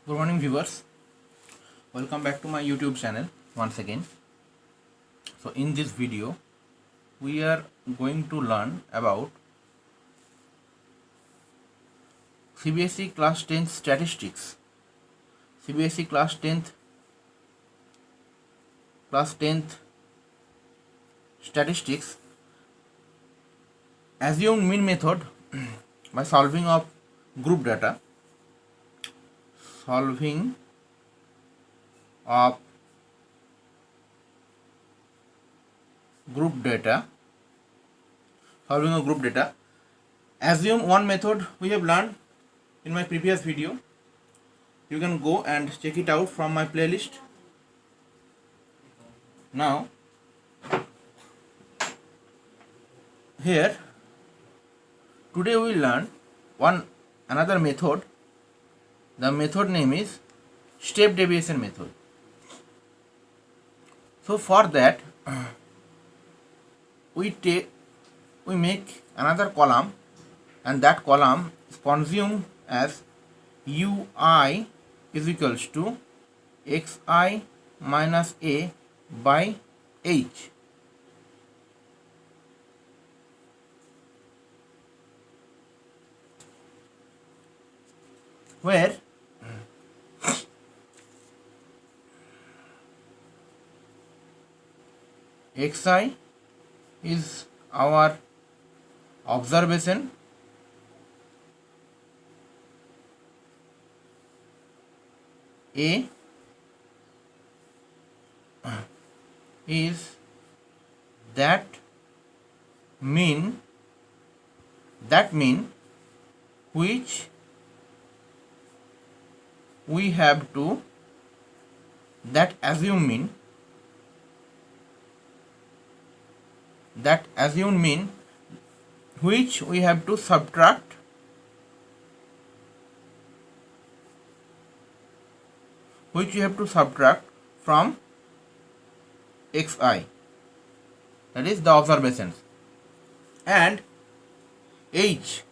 Good morning viewers, welcome back to my YouTube channel once again. So in this video we are going to learn about CBSE class 10th statistics. CBSE class 10th statistics assumed mean method by solving of group data. Solving of group data. Assume one method we have learned in my previous video. You can go and check it out from my playlist. Now here today we will learn another method. The method name is step deviation method. So for that we make another column, and that column is consumed as ui is equals to xi minus a by h. Where xi is our observation, a is that mean which we have to assumed mean which we have to subtract from xi, that is the observations, and h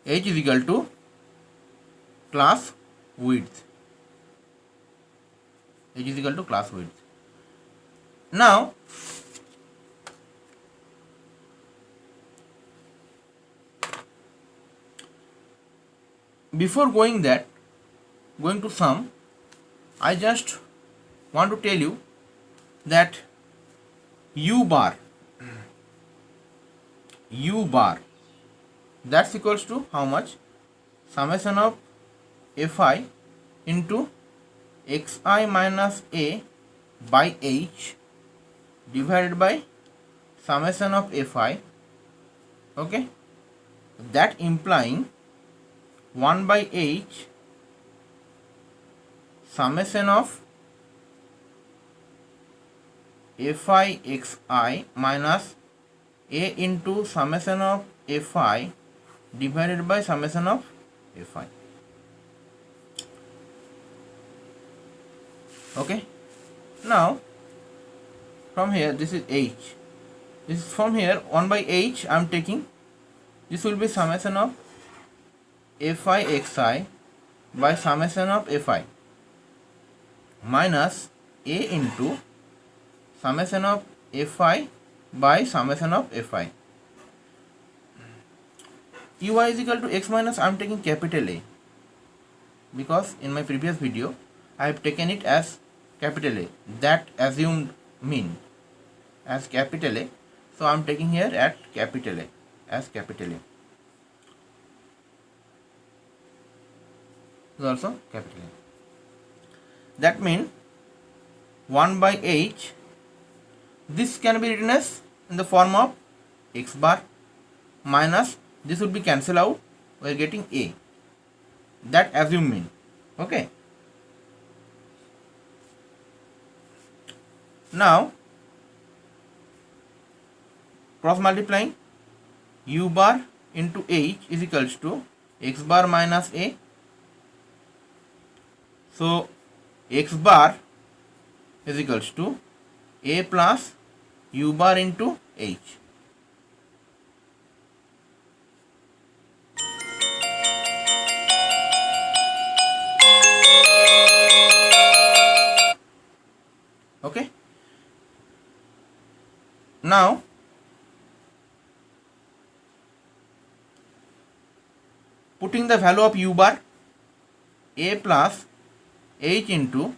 is equal to class width. Now before going to sum, I just want to tell you that u bar that's equals to how much? Summation of fi into xi minus a by h divided by summation of fi. Okay, that implying 1 by h summation of fi xi minus a into summation of fi divided by summation of fi. Okay, now from here this is h, this is from here 1 by h I am taking, this will be summation of fi xi by summation of fi minus a into summation of fi by summation of fi. ui is equal to x minus I am taking capital A, because in my previous video I have taken it as capital A, that assumed mean as capital A, so I am taking here at capital A as capital A. Is also capital A. That means 1 by h, this can be written as in the form of x bar minus this would be cancelled out, we are getting a, that assume mean. Okay, now cross multiplying u bar into h is equals to x bar minus a. So x bar is equals to a plus u bar into h. Now putting the value of u bar, a plus h into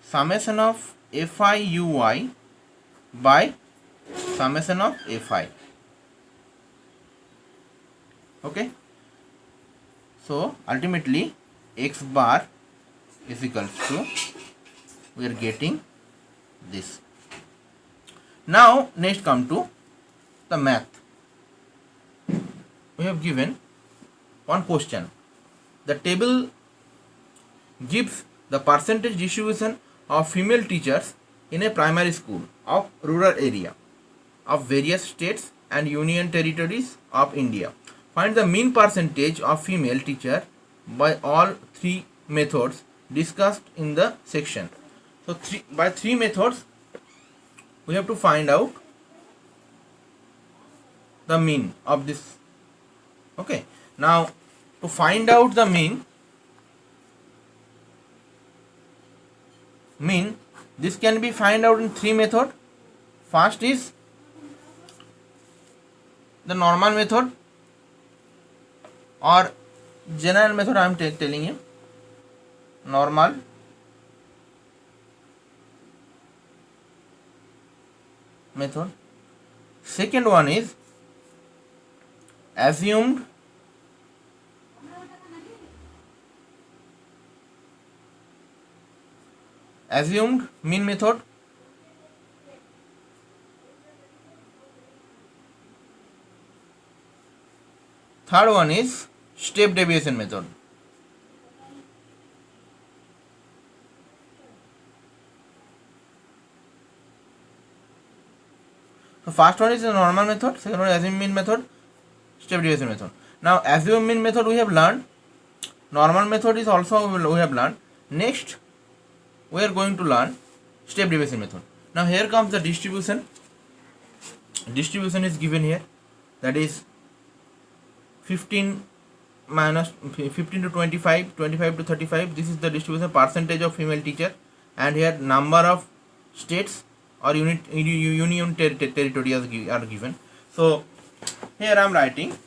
summation of fi ui by summation of fi. Okay, so ultimately x bar is equals to, we are getting this. Now next come to the math. We have given one question. The table gives the percentage distribution of female teachers in a primary school of rural area of various states and union territories of India. Find the mean percentage of female teacher by all three methods discussed in the section. So by three methods we have to find out the mean of this. Okay, now to find out the mean, this can be find out in three method. First is the normal method or general method. I am telling you normal method. Second one is assumed mean method. Third one is step deviation method. So first one is the normal method, second one is assumed mean method, step deviation method. Now assumed mean method we have learned, normal method is also we have learned. Next we are going to learn step deviation method. Now here comes the distribution. Distribution is given here, that is 15 minus 15 to 25, 25 to 35. This is the distribution percentage of female teacher, and here number of states or union territories are given. So here I am writing,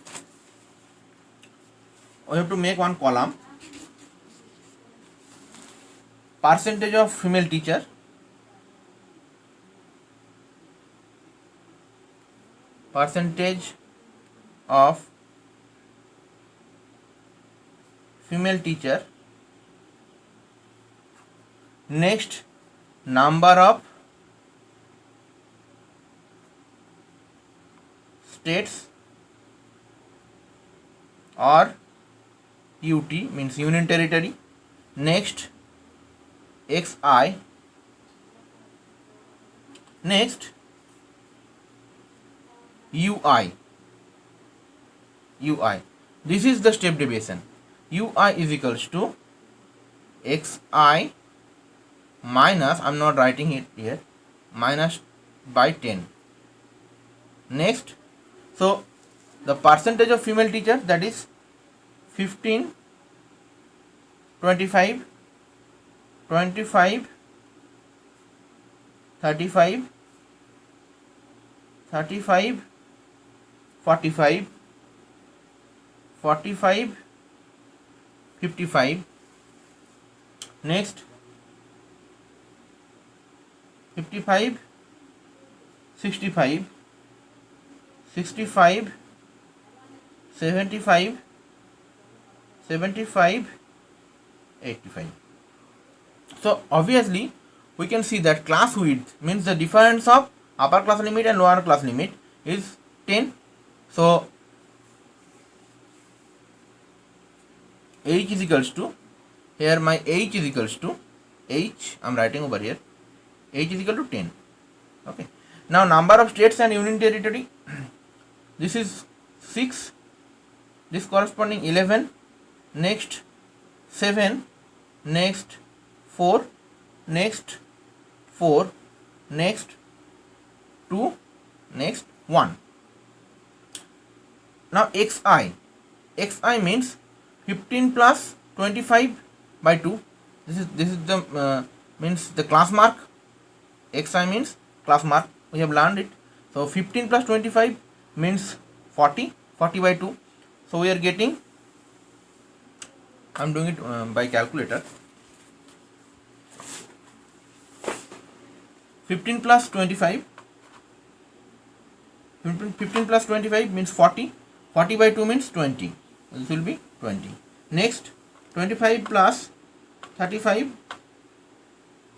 we have to make one column, percentage of female teacher, percentage of female teacher, next number of states or UT means union territory, next XI, next UI. This is the step deviation. UI is equals to XI minus, I am not writing it here, minus by 10. Next, so the percentage of female teacher, that is 15, 25, 25, 35, 35, 45, 45, 55, next 55, 65, 65, 75, 75, 85. So obviously we can see that class width means the difference of upper class limit and lower class limit is 10. So H is equals to, here my H is equals to, H I am writing over here, H is equal to 10. Okay. Now number of states and union territory, this is 6, this corresponding 11, next 7, next 4, next 4, next 2, next 1. Now XI means 15 plus 25 by 2. This is the means the class mark. XI means class mark. We have learned it. So 15 plus 25 means 40, 40 by 2. So we are getting, I am doing it by calculator. 15 plus 25, 15 plus 25 means 40, 40 by 2 means 20. This will be 20. Next, 25 plus 35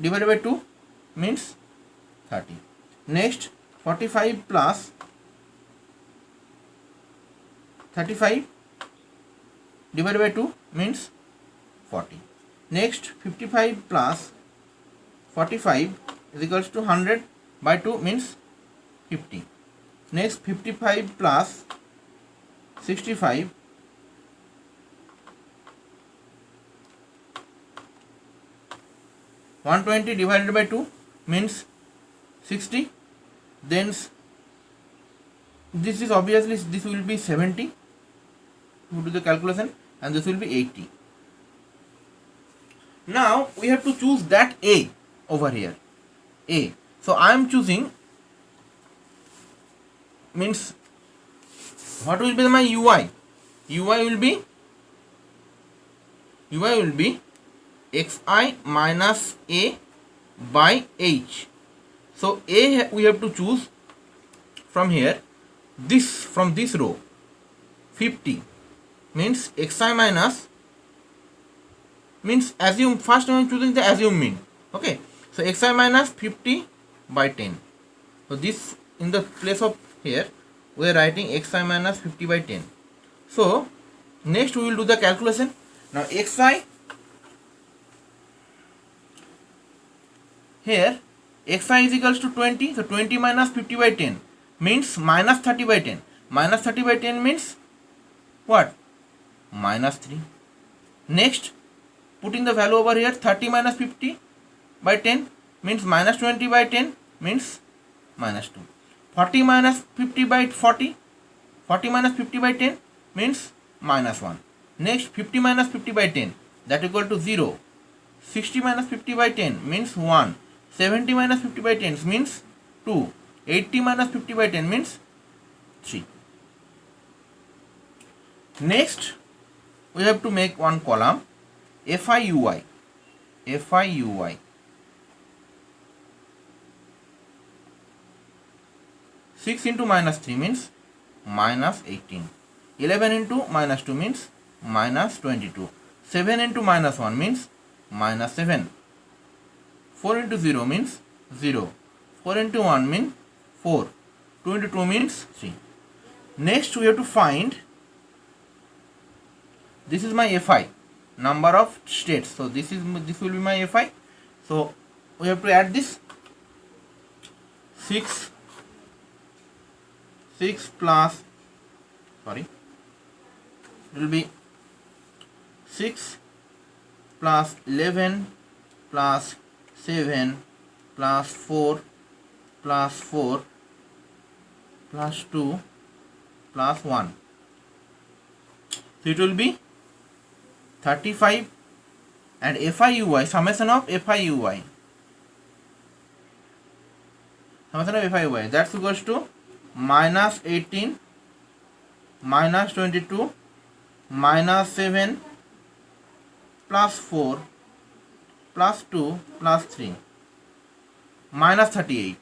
divided by 2 means 30. Next, 45 plus 35 divided by 2 means 40. Next, 55 plus 45 is equals to 100 by 2 means 50. Next, 55 plus 65 120 divided by 2 means 60. Then this is obviously, this will be 70. You do the calculation, and this will be 80. Now we have to choose that A over here. A. So I am choosing, means what will be my UI? UI will be xi minus a by h. So a we have to choose from here, this, from this row 50 means xi minus, means assume, first I am choosing the assume mean. Okay, so xi minus 50 by 10. So this, in the place of here we are writing xi minus 50 by 10. So next we will do the calculation. Now xi, here xi is equals to 20. So 20 minus 50 by 10 means minus 30 by 10. Minus 30 by 10 means what? Minus 3. Next, putting the value over here, 30 minus 50 by 10 means minus 20 by 10 means minus 2. 40 minus 50 by 40, 40 minus 50 by 10 means minus 1. Next, 50 minus 50 by 10, that equal to 0. 60 minus 50 by 10 means 1. 70 minus 50 by 10 means 2. 80 minus 50 by 10 means 3. Next, we have to make one column FIUI. FIUI. 6 into minus 3 means minus 18. 11 into minus 2 means minus 22. 7 into minus 1 means minus 7. 4 into 0 means 0. 4 into 1 means 4. 2 into 2 means 3. Next we have to find, this is my FI, number of states. So this will be my FI. So we have to add this 6 plus, sorry, it will be 6 plus 11 plus 7 plus 4 plus 4 plus 2 plus 1. So it will be 35, and FIUI, summation of FIUI. Summation of FIUI, that's equals to minus 18 minus 22 minus 7 plus 4 plus 2 plus 3 minus 38.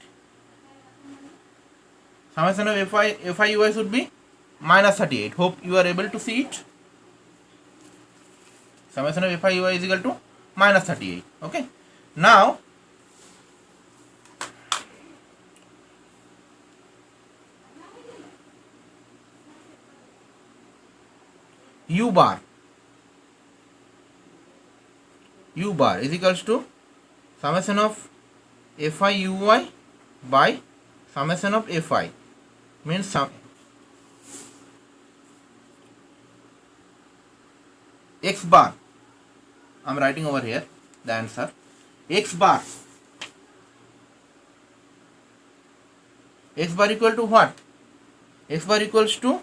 Summation of FIUI should be minus 38. Hope you are able to see it. Summation of FIUI is equal to minus 38. Okay. Now U bar is equals to summation of FIUI by summation of FI, means sum x bar. I am writing over here the answer. X bar equal to what? X bar equals to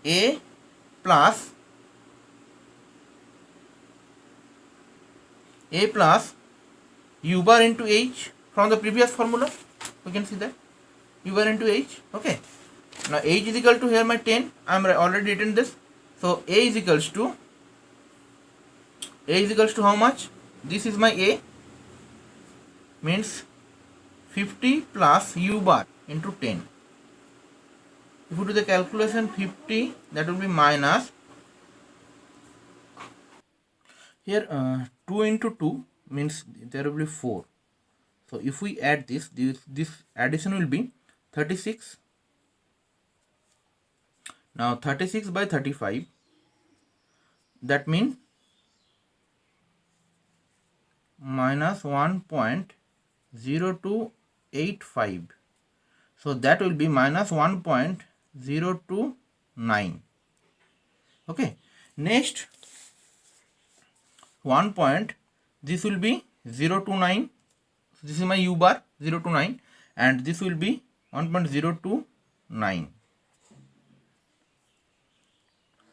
A plus U bar into H from the previous formula. We can see that u1 into h. Okay, now h is equal to, here my 10, I am already written this. So a is equals to how much? This is my a, means 50 plus u bar into 10. If you do the calculation, 50, that will be minus, here 2 into 2 means there will be 4. So if we add this addition will be 36. Now 36 by 35, that means minus 1.0285. So that will be minus 1.029. Okay, next 1 point, this will be 029. This is my u bar 029, and this will be 1.029,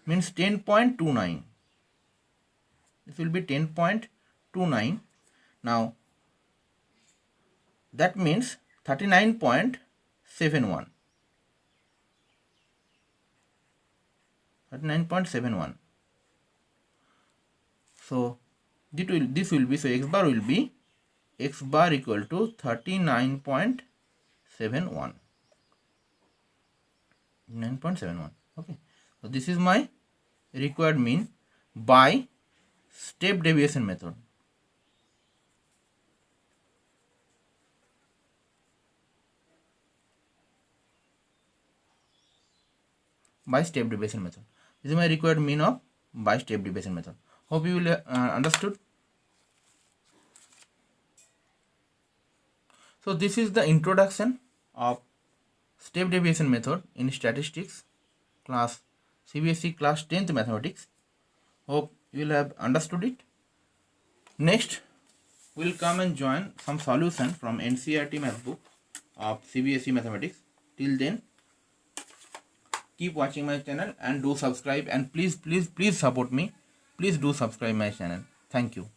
means 10.29. This will be 10.29. Now that means 39.71. 39.71. So this will be, so x bar will be equal to 39.71. 9.71. Okay, so this is my required mean by step deviation method. By step deviation method. This is my required mean of by step deviation method. Hope you will understood. So this is the introduction of step deviation method in statistics class CBSE class 10th mathematics. Hope you will have understood it. Next we will come and join some solution from NCERT math book of CBSE mathematics. Till then, keep watching my channel and do subscribe, and please support me. Please do subscribe my channel. Thank you.